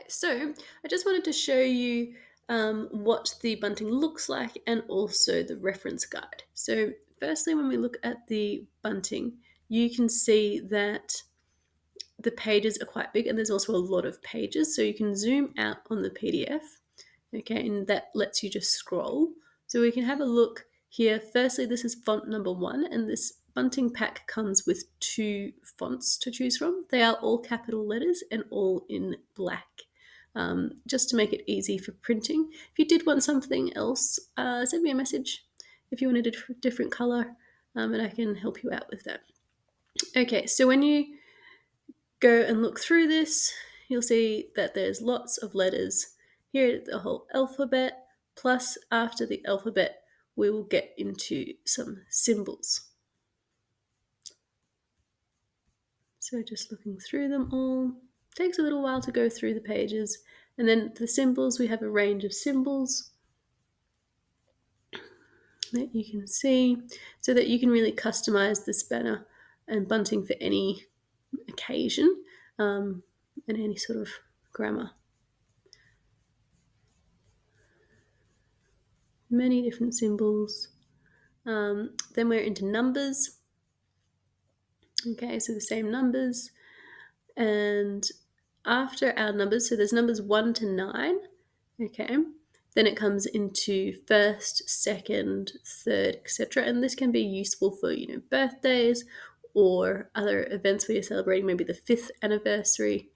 So I just wanted to show you what the bunting looks like and also the reference guide. So firstly, when we look at the bunting, you can see that the pages are quite big and there's also a lot of pages. So you can zoom out on the PDF, okay, and that lets you just scroll. So we can have a look here. Firstly, this is font number 1, and this bunting pack comes with 2 fonts to choose from. They are all capital letters and all in black, just to make it easy for printing. If you did want something else, send me a message if you wanted a different color, and I can help you out with that. Okay, so when you go and look through this, you'll see that there's lots of letters. Here, the whole alphabet, plus after the alphabet, we will get into some symbols. So just looking through them all. Takes a little while to go through the pages. And then the symbols, we have a range of symbols that you can see so that you can really customize this banner and bunting for any occasion and any sort of grammar. Many different symbols. Then we're into numbers. Okay, so the same numbers. And after our numbers, so there's numbers 1 to 9. Okay, then it comes into first, second, third, etc. And this can be useful for, birthdays or other events where you're celebrating maybe the 5th anniversary.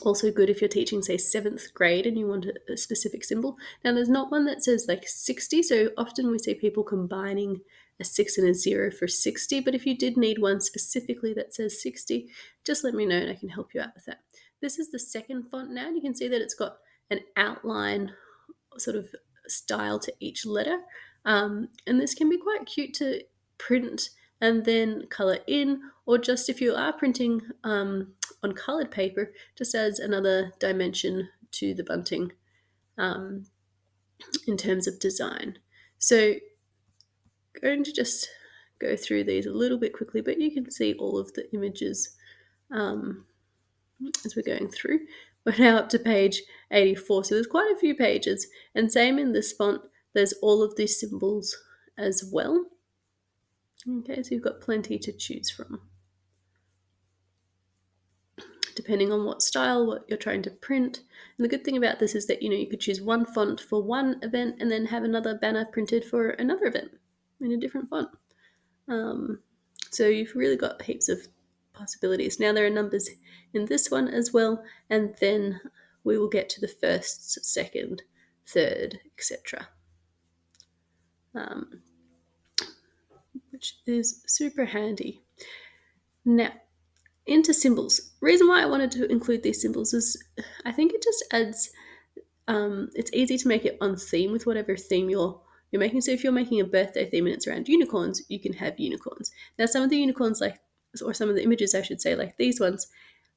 Also good if you're teaching, say, 7th grade and you want a specific symbol. Now, there's not one that says like 60, so often we see people combining a 6 and a 0 for 60, but if you did need one specifically that says 60, just let me know and I can help you out with that. This is the second font now, and you can see that it's got an outline sort of style to each letter, and this can be quite cute to print and then colour in, or just if you are printing on coloured paper, just adds another dimension to the bunting in terms of design. So going to just go through these a little bit quickly, but you can see all of the images as we're going through. We're now up to page 84, so there's quite a few pages, and same in this font, there's all of these symbols as well. Okay, so you've got plenty to choose from, depending on what style, what you're trying to print. And the good thing about this is that, you could choose one font for one event and then have another banner printed for another event in a different font. So you've really got heaps of possibilities. Now there are numbers in this one as well, and then we will get to the first, second, third, etc. Which is super handy. Now, into symbols. Reason why I wanted to include these symbols is I think it just adds, it's easy to make it on theme with whatever theme you're making. So if you're making a birthday theme and it's around unicorns, you can have unicorns. Now some of the unicorns, or some of the images I should say, like these ones,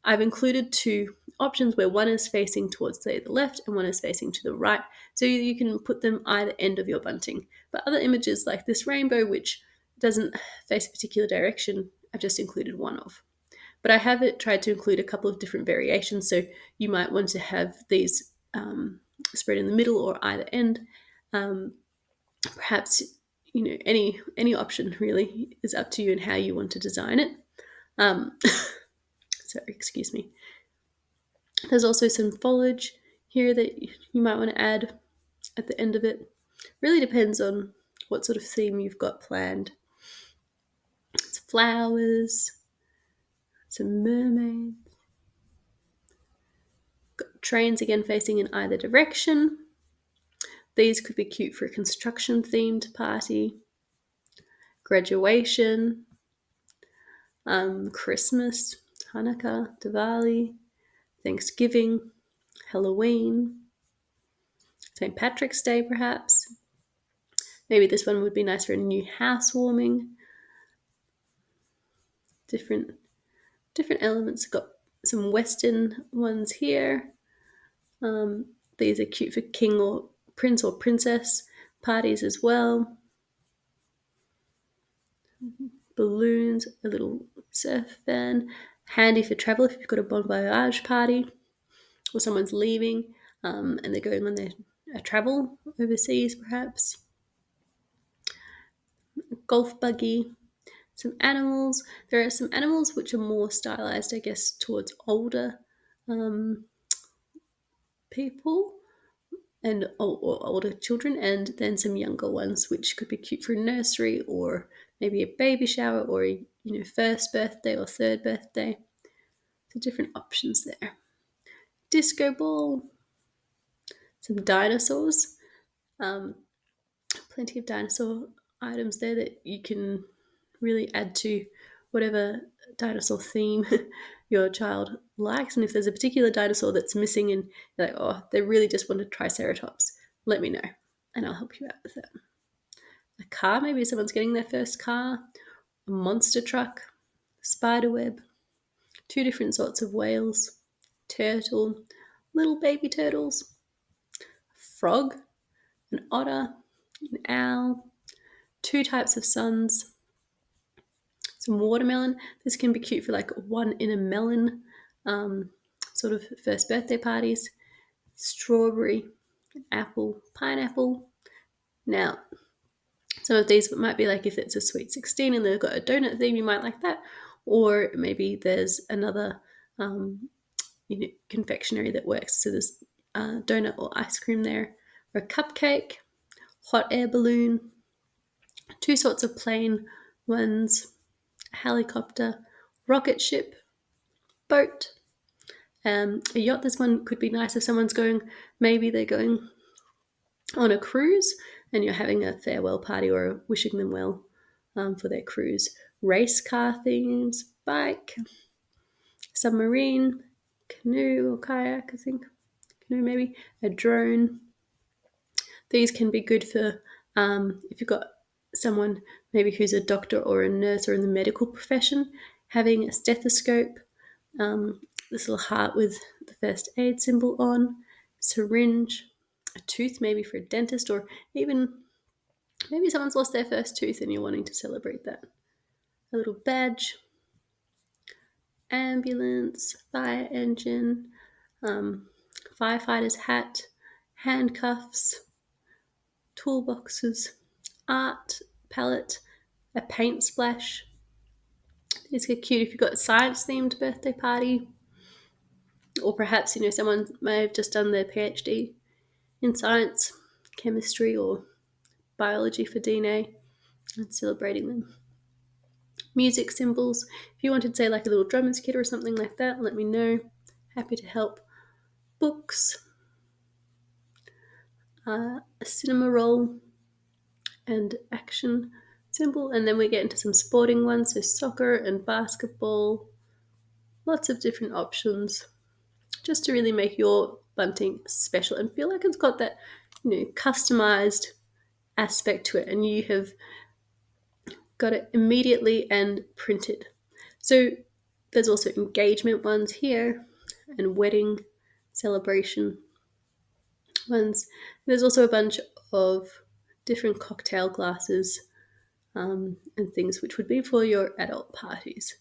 I've included 2 options where one is facing towards, say, the left and one is facing to the right. So you can put them either end of your bunting. But other images like this rainbow, which doesn't face a particular direction, I've just included one of. But I have tried to include a couple of different variations. So you might want to have these spread in the middle or either end. Perhaps, any option really is up to you and how you want to design it. Sorry, excuse me. There's also some foliage here that you might want to add at the end of it. Really depends on what sort of theme you've got planned. It's flowers, some mermaids. Got trains again facing in either direction. These could be cute for a construction themed party, graduation, Christmas, Hanukkah, Diwali, Thanksgiving, Halloween, St. Patrick's Day perhaps. Maybe this one would be nice for a new housewarming. Different elements. Got some Western ones here. These are cute for king or prince or princess parties as well. Balloons, a little surf van. Handy for travel if you've got a bon voyage party. or someone's leaving and they're going on their travel overseas perhaps. Golf buggy. Some animals. There are some animals which are more stylized, I guess, towards older people and or older children, and then some younger ones which could be cute for a nursery or maybe a baby shower or a first birthday or third birthday. So different options there. Disco ball. Some dinosaurs. Plenty of dinosaur items there that you can really add to whatever dinosaur theme your child likes. And if there's a particular dinosaur that's missing and you're like, oh, they really just want a triceratops, let me know and I'll help you out with it. A car, maybe someone's getting their first car. A monster truck. Spider web. 2 different sorts of whales. Turtle. Little baby turtles. Frog. An otter. An owl. 2 types of suns. Some watermelon. This can be cute for like one in a melon sort of first birthday parties. Strawberry, apple, pineapple. Now, some of these might be like if it's a sweet 16 and they've got a donut theme, you might like that. Or maybe there's another confectionery that works. So there's donut or ice cream there. Or a cupcake, hot air balloon, 2 sorts of plain ones, helicopter, rocket ship, boat, a yacht. This one could be nice if someone's going, maybe they're going on a cruise and you're having a farewell party or wishing them well for their cruise. Race car themes, bike, submarine, canoe or kayak, I think. Canoe maybe, a drone. These can be good for if you've got someone maybe who's a doctor or a nurse or in the medical profession, having a stethoscope, this little heart with the first aid symbol on, syringe, a tooth maybe for a dentist, or even maybe someone's lost their first tooth and you're wanting to celebrate that. A little badge, ambulance, fire engine, firefighter's hat, handcuffs, toolboxes, art palette, a paint splash. These are cute if you've got a science-themed birthday party, or perhaps someone may have just done their PhD in science, chemistry, or biology for DNA and celebrating them. Music symbols. If you wanted, say, like a little drummer's kit or something like that, let me know. Happy to help. Books, a cinema roll, and action symbol. And then we get into some sporting ones, so soccer and basketball. Lots of different options just to really make your bunting special and feel like it's got that customized aspect to it, and you have got it immediately and printed. So there's also engagement ones here and wedding celebration ones. There's also a bunch of different cocktail glasses and things which would be for your adult parties.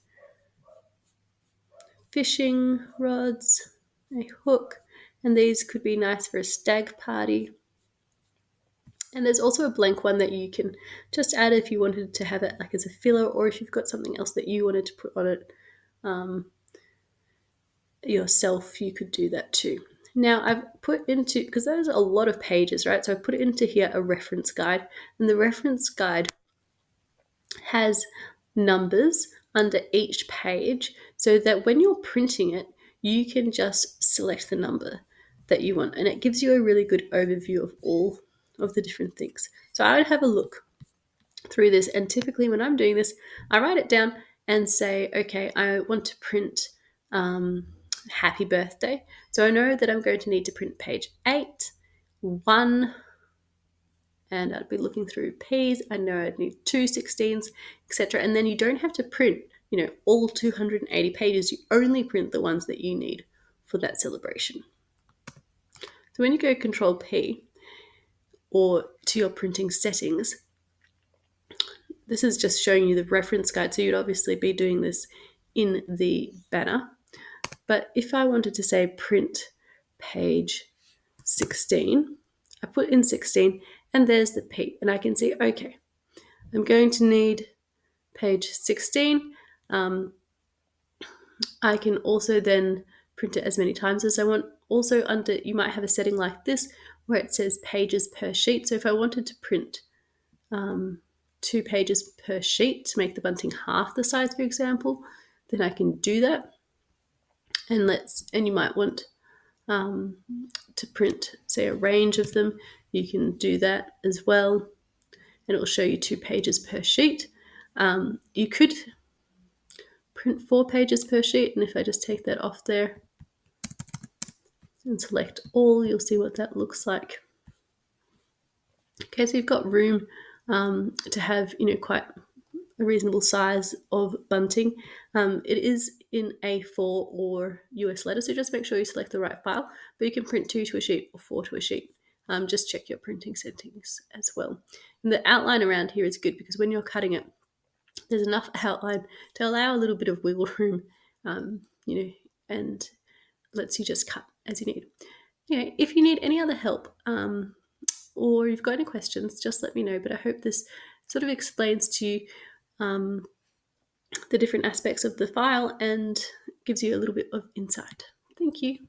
Fishing rods, a hook, and these could be nice for a stag party. And there's also a blank one that you can just add if you wanted to have it like as a filler, or if you've got something else that you wanted to put on it yourself, you could do that too. Now I've put into, because there's a lot of pages, right? So I've put it into here a reference guide, and the reference guide has numbers under each page so that when you're printing it, you can just select the number that you want, and it gives you a really good overview of all of the different things. So I would have a look through this, and typically when I'm doing this, I write it down and say, okay, I want to print happy birthday. So I know that I'm going to need to print page 8, 1, and I'd be looking through P's. I know I'd need 2 16s, etc. And then you don't have to print, all 280 pages. You only print the ones that you need for that celebration. So when you go Control P or to your printing settings, this is just showing you the reference guide. So you'd obviously be doing this in the banner. But if I wanted to say print page 16. I put in 16 and there's the P, and I can see, okay, I'm going to need page 16. I can also then print it as many times as I want. Also under, you might have a setting like this where it says pages per sheet. So if I wanted to print 2 pages per sheet to make the bunting half the size, for example, then I can do that. And you might want to print, say, a range of them. You can do that as well, and it will show you 2 pages per sheet. You could print 4 pages per sheet, and if I just take that off there and select all, you'll see what that looks like. Okay, so you've got room to have, quite a reasonable size of bunting. It is in A4 or US letter, so just make sure you select the right file, but you can print 2 to a sheet or 4 to a sheet. Just check your printing settings as well. And the outline around here is good because when you're cutting it, there's enough outline to allow a little bit of wiggle room, and lets you just cut as you need. If you need any other help, or you've got any questions, just let me know. But I hope this sort of explains to you the different aspects of the file and gives you a little bit of insight. Thank you.